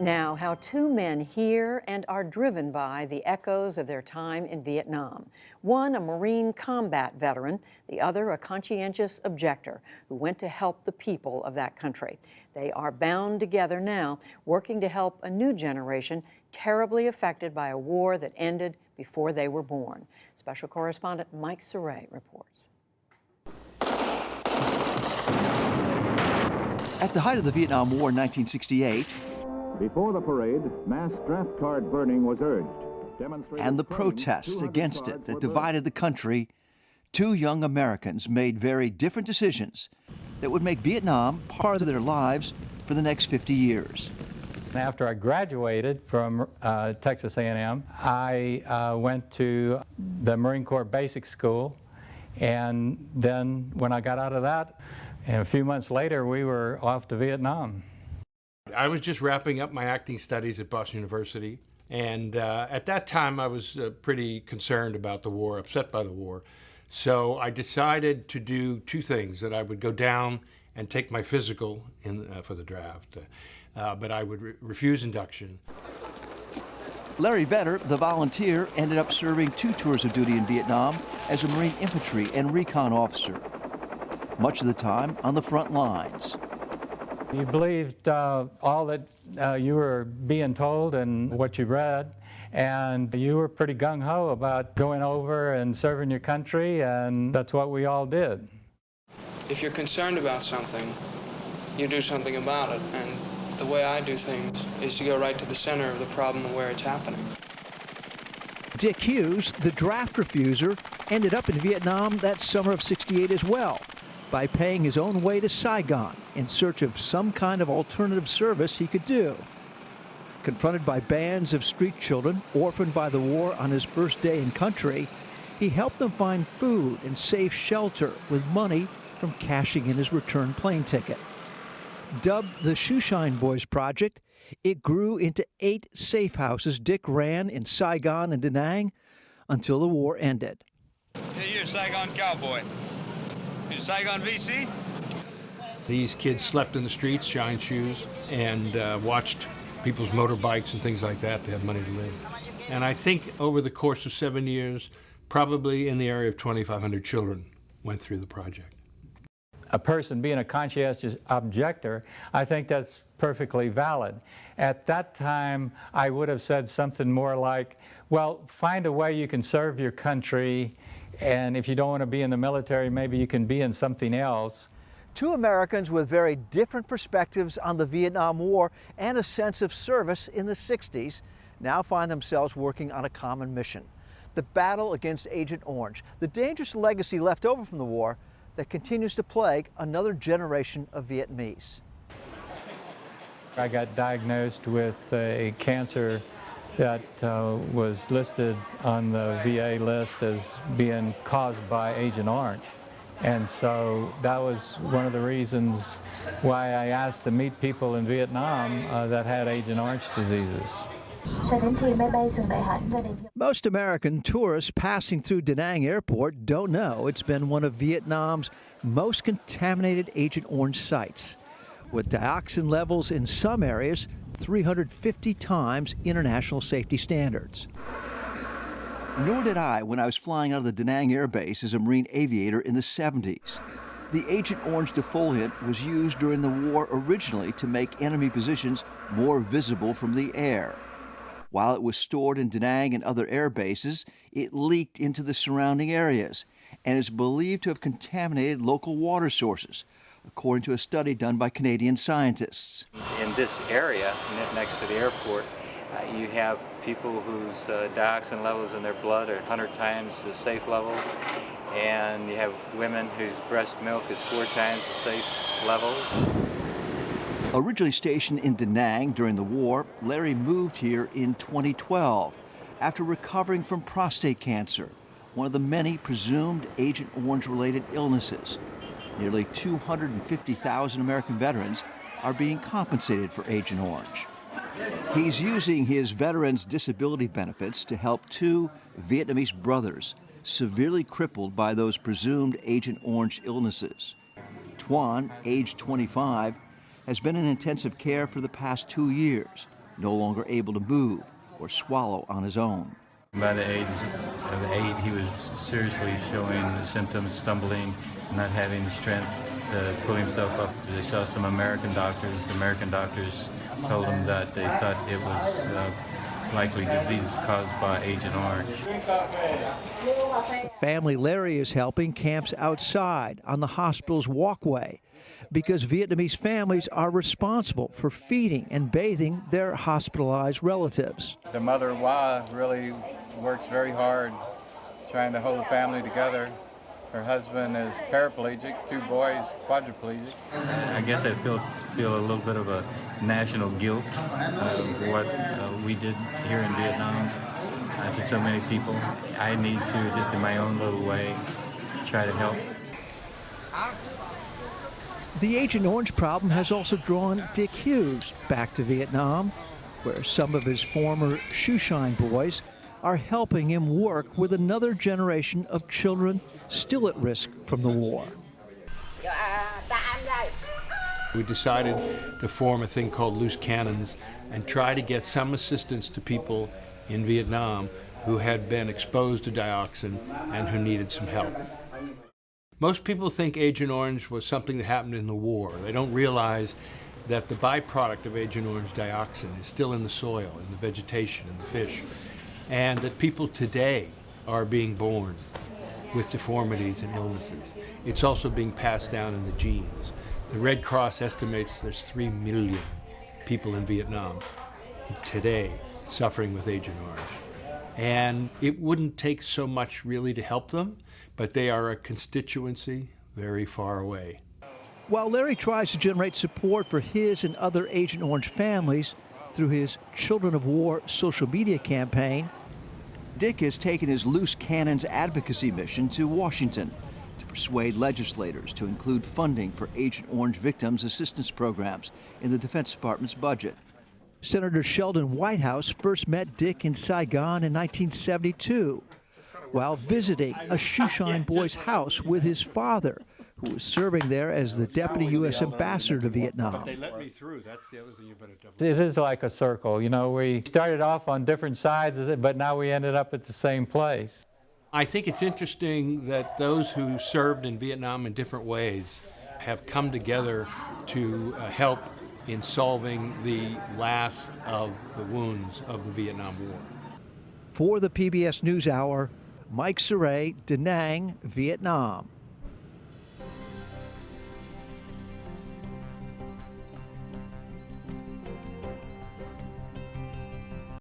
Now, how two men hear and are driven by the echoes of their time in Vietnam. One, a Marine combat veteran, the other, a conscientious objector who went to help the people of that country. They are bound together now, working to help a new generation terribly affected by a war that ended before they were born. Special correspondent Mike Surrey reports. At the height of the Vietnam War in 1968, before the parade, mass draft card burning was urged. And the protests against it that divided the country, two young Americans made very different decisions that would make Vietnam part of their lives for the next 50 years. After I graduated from Texas A&M, I went to the Marine Corps Basic School, and then when I got out of that, and a few months later, we were off to Vietnam. I was just wrapping up my acting studies at Boston University, and at that time I was pretty concerned about the war, upset by the war. So I decided to do two things: that I would go down and take my physical for the draft, but I would refuse induction. Larry Vetter, the volunteer, ended up serving 2 tours of duty in Vietnam as a Marine infantry and recon officer, much of the time on the front lines. You believed all that you were being told and what you read, and you were pretty gung-ho about going over and serving your country, and that's what we all did. If you're concerned about something, you do something about it, and the way I do things is to go right to the center of the problem and where it's happening. Dick Hughes, the draft refuser, ended up in Vietnam that summer of '68 as well, by paying his own way to Saigon in search of some kind of alternative service he could do. Confronted by bands of street children orphaned by the war on his first day in country, he helped them find food and safe shelter with money from cashing in his return plane ticket. Dubbed the Shoeshine Boys Project, it grew into 8 safe houses Dick ran in Saigon and Da Nang until the war ended. Hey, you're a Saigon cowboy. Saigon VC? These kids slept in the streets, shined shoes, and watched people's motorbikes and things like that to have money to live. And I think over the course of 7 years, probably in the area of 2,500 children went through the project. A person being a conscientious objector, I think that's perfectly valid. At that time, I would have said something more like, well, find a way you can serve your country, and if you don't want to be in the military, maybe you can be in something else. Two Americans with very different perspectives on the Vietnam War and a sense of service in the '60s now find themselves working on a common mission: the battle against Agent Orange, the dangerous legacy left over from the war that continues to plague another generation of Vietnamese. I got diagnosed with a cancer that was listed on the VA list as being caused by Agent Orange. And so that was one of the reasons why I asked to meet people in Vietnam that had Agent Orange diseases. Most American tourists passing through Da Nang Airport don't know it's been one of Vietnam's most contaminated Agent Orange sites, with dioxin levels in some areas 350 times international safety standards. Nor did I when I was flying out of the Da Nang Air Base as a Marine aviator in the '70s. The Agent Orange defoliant was used during the war originally to make enemy positions more visible from the air. While it was stored in Da Nang and other air bases, it leaked into the surrounding areas and is believed to have contaminated local water sources, according to a study done by Canadian scientists. In this area, next to the airport, you have people whose dioxin levels in their blood are 100 times the safe level, and you have women whose breast milk is 4 times the safe level. Originally stationed in Da Nang during the war, Larry moved here in 2012 after recovering from prostate cancer, one of the many presumed Agent Orange-related illnesses. Nearly 250,000 American veterans are being compensated for Agent Orange. He's using his veterans' disability benefits to help 2 Vietnamese brothers severely crippled by those presumed Agent Orange illnesses. Tuan, age 25, has been in intensive care for the past 2 years. no longer able to move or swallow on his own. By the age of 8, he was seriously showing symptoms, stumbling, not having the strength to pull himself up. They saw some American doctors. The American doctors told him that they thought it was likely disease caused by Agent Orange. The family Larry is helping camps outside on the hospital's walkway because Vietnamese families are responsible for feeding and bathing their hospitalized relatives. The mother, Wah, really works very hard trying to hold the family together. Her husband is paraplegic, 2 boys quadriplegic. I guess I feel a little bit of a national guilt of what we did here in Vietnam to so many people. I need to, just in my own little way, try to help. The Agent Orange problem has also drawn Dick Hughes back to Vietnam, where some of his former shoeshine boys are helping him work with another generation of children still at risk from the war. We decided to form a thing called Loose Cannons and try to get some assistance to people in Vietnam who had been exposed to dioxin and who needed some help. Most people think Agent Orange was something that happened in the war. They don't realize that the byproduct of Agent Orange, dioxin, is still in the soil, in the vegetation, in the fish, and that people today are being born with deformities and illnesses. It's also being passed down in the genes. The Red Cross estimates there's 3 million people in Vietnam today suffering with Agent Orange. And it wouldn't take so much really to help them, but they are a constituency very far away. While Larry tries to generate support for his and other Agent Orange families through his Children of War social media campaign, Dick has taken his Loose Cannons advocacy mission to Washington to persuade legislators to include funding for Agent Orange victims' assistance programs in the Defense Department's budget. Senator Sheldon Whitehouse first met Dick in Saigon in 1972 while visiting a shoeshine boy's house with his father, who was serving there as the deputy U.S. ambassador to Vietnam. They let me through. That's the other thing you better double. It is like a circle. You know, we started off on different sides of it, but now we ended up at the same place. I think it's interesting that those who served in Vietnam in different ways have come together to help in solving the last of the wounds of the Vietnam War. For the PBS NewsHour, Mike Saray, Da Nang, Vietnam.